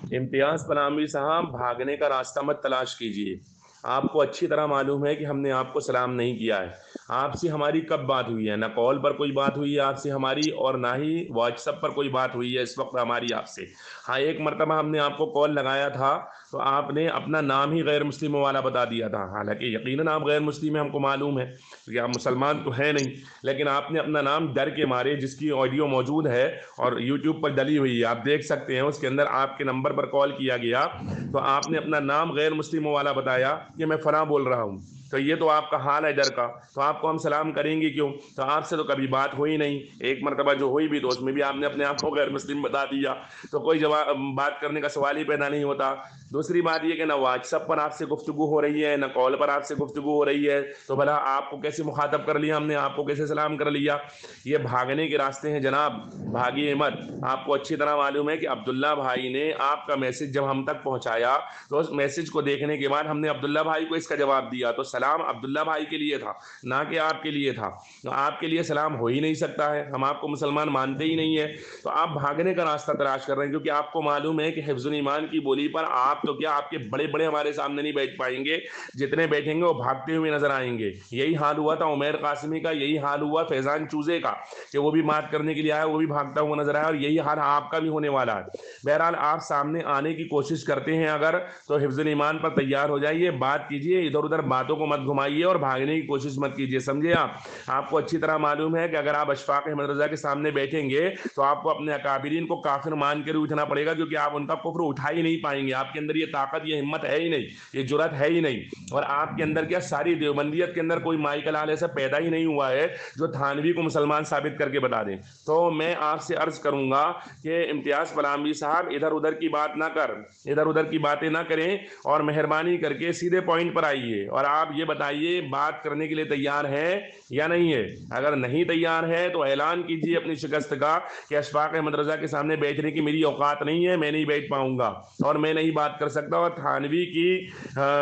इम्तियाज़ पनामी साहब, भागने का रास्ता मत तलाश कीजिए। आपको अच्छी तरह मालूम है कि हमने आपको सलाम नहीं किया है। आपसे हमारी कब बात हुई है? ना कॉल पर कोई बात हुई है आपसे हमारी, और ना ही व्हाट्सएप पर कोई बात हुई है इस वक्त हमारी आपसे। हाँ, एक मरतबा हमने आपको कॉल लगाया था, तो आपने अपना नाम ही गैर मुस्लिमों वाला बता दिया था। हालांकि यकीनन आप गैर मुस्लिम हैं, हमको मालूम है, क्योंकि आप मुसलमान तो हैं नहीं। लेकिन आपने अपना नाम डर के मारे, जिसकी ऑडियो मौजूद है और यूट्यूब पर डली हुई है, आप देख सकते हैं, उसके अंदर आपके नंबर पर कॉल किया गया तो आपने अपना नाम गैर मुस्लिमों वाला बताया कि मैं फलां बोल रहा हूँ। तो ये तो आपका हाल है डर का, तो आपको हम सलाम करेंगे क्यों? तो आपसे तो कभी बात हुई नहीं। एक मरतबा जो हुई भी तो उसमें भी आपने अपने आप को गैर मुस्लिम बता दिया, तो कोई जवाब बात करने का सवाल ही पैदा नहीं होता। दूसरी बात ये कि ना व्हाट्सएप पर आपसे गुफ्तगू हो रही है, ना कॉल पर आपसे गुफ्तगू हो रही है, तो भला आपको कैसे मुखातब कर लिया हमने, आपको कैसे सलाम कर लिया? ये भागने के रास्ते हैं जनाब, भागिए मत। आपको अच्छी तरह मालूम है कि अब्दुल्ला भाई ने आपका मैसेज जब हम तक पहुंचाया, तो उस मैसेज को देखने के बाद हमने अब्दुल्ला भाई को इसका जवाब दिया, तो सलाम अब्दुल्ला भाई के लिए था, ना कि आपके लिए था। तो आपके लिए सलाम हो ही नहीं सकता है, हम आपको मुसलमान मानते ही नहीं है। तो आप भागने का रास्ता तलाश कर रहे हैं, क्योंकि आपको मालूम है कि हिफ्जुल ईमान की बोली पर आप तो क्या, आपके बड़े बड़े हमारे सामने नहीं बैठ पाएंगे, जितने बैठेंगे वो भागते हुए नजर आएंगे। यही हाल हुआ था उमैर कासिमी का, यही हाल हुआ फैजान चूजे का, कि वो भी बात करने के लिए आया, वो भी भागता हुआ नजर आया, और यही हाल आपका भी होने वाला है। बहरहाल आप सामने आने की कोशिश करते हैं अगर, तो हिफ्जुल ईमान पर तैयार हो जाइए, बात कीजिए, इधर उधर बातों को मत घुमाइए और भागने की कोशिश मत कीजिए, समझे आप? आपको अच्छी तरह मालूम है कि अगर आप अशफाक अहमद रजा के सामने बैठेंगे तो आपको अपने अकाबिरीन को काफिर मान कर उठना पड़ेगा, क्योंकि आप उनका कुफ्र उठा ही नहीं पाएंगे। आपके अंदर ये ताकत, ये हिम्मत है ही नहीं, ये जुरत है ही नहीं। और आपके अंदर क्या, सारी देवबंदियत के अंदर कोई माई कलाल ऐसा पैदा ही नहीं हुआ है जो थानवी को मुसलमान साबित करके बता दें। तो मैं आपसे अर्ज करूंगा कि इम्तियाज पलामी साहब, इधर उधर की बात ना कर, इधर उधर की बातें ना करें, और मेहरबानी करके सीधे पॉइंट पर आइए और आप ये बताइए बात करने के लिए तैयार है या नहीं है। अगर नहीं तैयार है तो ऐलान कीजिए अपनी शिकस्त का कि अशफाक अहमद रजा के सामने बैठने की मेरी औकात नहीं है, मैं नहीं बैठ पाऊंगा और मैं नहीं बात कर सकता, और थानवी की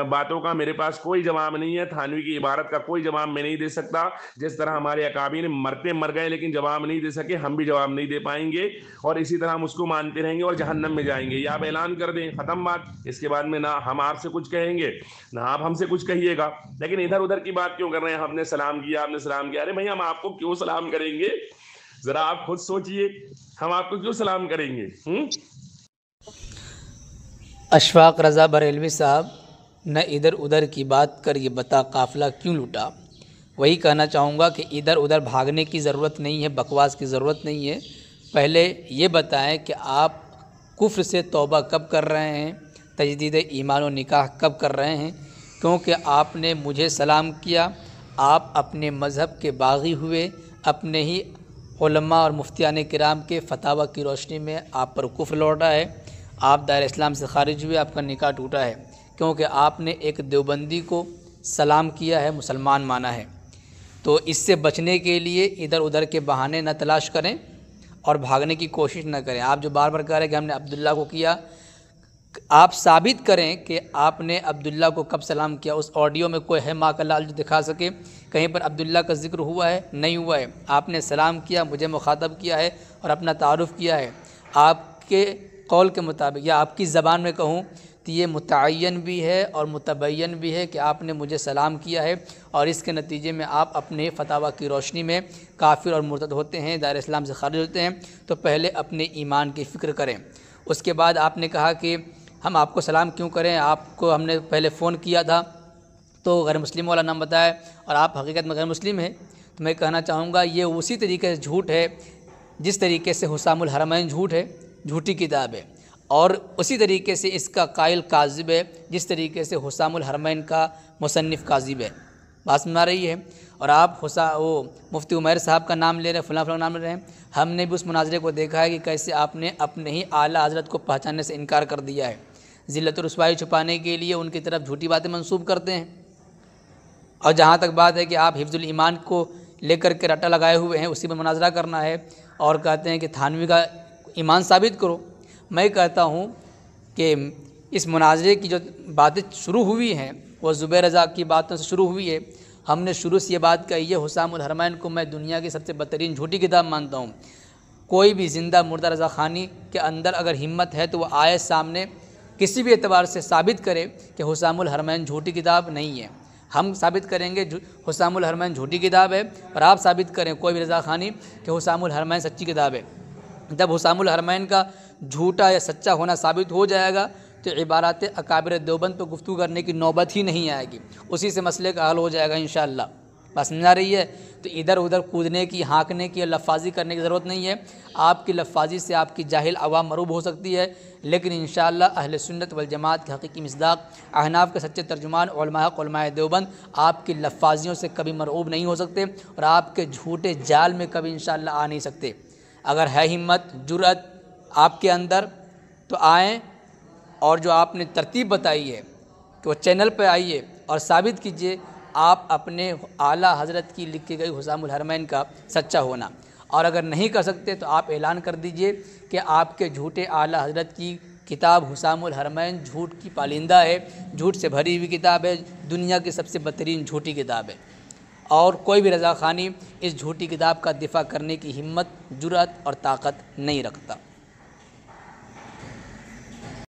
बातों का मेरे पास कोई जवाब नहीं है, थानवी की इबारत का कोई जवाब मैं नहीं दे सकता। जिस तरह हमारे अकाबीर मरते मर गए लेकिन जवाब नहीं दे सके, हम भी जवाब नहीं दे पाएंगे, और इसी तरह हम उसको मानते रहेंगे और जहन्नम में जाएंगे। ये आप ऐलान कर दें, खत्म बात। इसके बाद में ना हम आपसे कुछ कहेंगे ना आप हमसे कुछ कहिएगा। लेकिन इधर उधर की बात क्यों कर रहे हैं? हमने सलाम किया, आपने सलाम किया, अरे भाई हम आपको क्यों सलाम करेंगे? जरा आप खुद सोचिए, हम आपको क्यों सलाम करेंगे? अशफाक रज़ा बरेलवी साहब, न इधर उधर की बात कर ये बता काफ़िला क्यों लूटा। वही कहना चाहूँगा कि इधर उधर भागने की ज़रूरत नहीं है, बकवास की ज़रूरत नहीं है। पहले ये बताएं कि आप कुफ्र से तौबा कब कर रहे हैं, तजदीद ईमान और निकाह कब कर रहे हैं। क्योंकि आपने मुझे सलाम किया, आप अपने मज़हब के बागी हुए, अपने ही उलमा और मुफ्तियान किराम के फतावा की रोशनी में आप पर कुफ्र लौटा है, आप दायरे इस्लाम से खारिज हुए, आपका निकाह टूटा है, क्योंकि आपने एक देवबंदी को सलाम किया है, मुसलमान माना है। तो इससे बचने के लिए इधर उधर के बहाने न तलाश करें और भागने की कोशिश न करें। आप जो बार बार कह रहे हैं कि हमने अब्दुल्ला को किया, आप साबित करें कि आपने अब्दुल्ला को कब सलाम किया। उस ऑडियो में कोई है माँ का लाल जो दिखा सके? कहीं पर अब्दुल्ला का जिक्र हुआ है? नहीं हुआ है। आपने सलाम किया, मुझे मुखातब किया है और अपना तारुफ़ किया है। आपके कौल के मुताबिक या आपकी ज़बान में कहूँ तो ये मुतअय्यन भी है और मुतबय्यन भी है कि आपने मुझे सलाम किया है, और इसके नतीजे में आप अपने फतावा की रोशनी में काफिर और मुर्तद होते हैं, दायरे इस्लाम से खारिज होते हैं। तो पहले अपने ईमान की फ़िक्र करें। उसके बाद आपने कहा कि हम आपको सलाम क्यों करें, आपको हमने पहले फ़ोन किया था तो गैर मुस्लिम वाला नाम बताया और आप हकीकत में गैर मुस्लिम हैं। तो मैं कहना चाहूँगा ये उसी तरीके से झूठ है जिस तरीके से हुसामुल हरमैन झूठ है, झूठी किताब है, और उसी तरीके से इसका कायल काज़िब है जिस तरीके से हुसामुल हरमैन का मुसन्निफ़ काज़िब है। बात सुना रही है। और आप मुफ्ती उमैर साहब का नाम ले रहे हैं, फ़लाँ फ़लाँ नाम ले रहे हैं। हमने भी उस मुनाजरे को देखा है कि कैसे आपने अपने ही आला हज़रत को पहचानने से इनकार कर दिया है। ज़िल्लत और रुसवाई छुपाने के लिए उनकी तरफ झूठी बातें मंसूब करते हैं। और जहाँ तक बात है कि आप हिफ्जुल ईमान को लेकर के रट्टा लगाए हुए हैं, उसी पर मुनाजरा करना है और कहते हैं कि थानवी का ईमान साबित करो। मैं कहता हूँ कि इस मुनाजरे की जो बातें शुरू हुई हैं वो ज़ुबैर रज़ा की बातों से शुरू हुई है। हमने शुरू से ये बात कही है, हुसामुल हरमैन को मैं दुनिया की सबसे बदतरीन झूठी किताब मानता हूँ। کوئی بھی زندہ مردہ رضاخانی کے اندر اگر ہمت ہے تو وہ آئے سامنے، کسی بھی اعتبار سے ثابت کرے کہ حسام الحرمین جھوٹی کتاب نہیں ہے۔ ہم ثابت کریں گے حسام الحرمین جھوٹی کتاب ہے، اور آپ ثابت کریں کوئی بھی رضاخانی کہ حسام الحرمین سچی کتاب ہے۔ جب حسام الحرمین کا جھوٹا یا سچا ہونا ثابت ہو جائے گا تو عبارات اکابر دیوبند پہ گفتگو کرنے کی نوبت ہی نہیں آئے گی، اسی سے مسئلے کا حل ہو جائے گا انشاءاللہ۔ بس سمجھ آ رہی ہے؟ تو ادھر ادھر کودنے کی، ہانکنے کی، لفاظی کرنے کی ضرورت نہیں ہے۔ آپ کی لفاظی سے آپ کی جاہل عوام مروب ہو سکتی ہے، لیکن انشاءاللہ اہل سنت والجماعت کے حقیقی مصداق، احناف کے سچے ترجمان علماء علماء دیوبند آپ کی لفاظیوں سے کبھی مرعوب نہیں ہو سکتے، اور آپ کے جھوٹے جال میں کبھی انشاءاللہ آ نہیں سکتے۔ اگر ہے ہمت، جرأت آپ کے اندر تو آئیں، اور جو آپ نے ترتیب بتائی ہے کہ وہ چینل پہ آئیے اور ثابت کیجئے آپ اپنے اعلیٰ حضرت کی لکھی گئی حسام الحرمین کا سچا ہونا۔ اور اگر نہیں کر سکتے تو آپ اعلان کر دیجئے کہ آپ کے جھوٹے اعلیٰ حضرت کی کتاب حسام الحرمین جھوٹ کی پالندہ ہے، جھوٹ سے بھری ہوئی کتاب ہے، دنیا کی سب سے بدترین جھوٹی کتاب ہے، اور کوئی بھی رضاخانی اس جھوٹی کتاب کا دفاع کرنے کی ہمت، جرأت اور طاقت نہیں رکھتا۔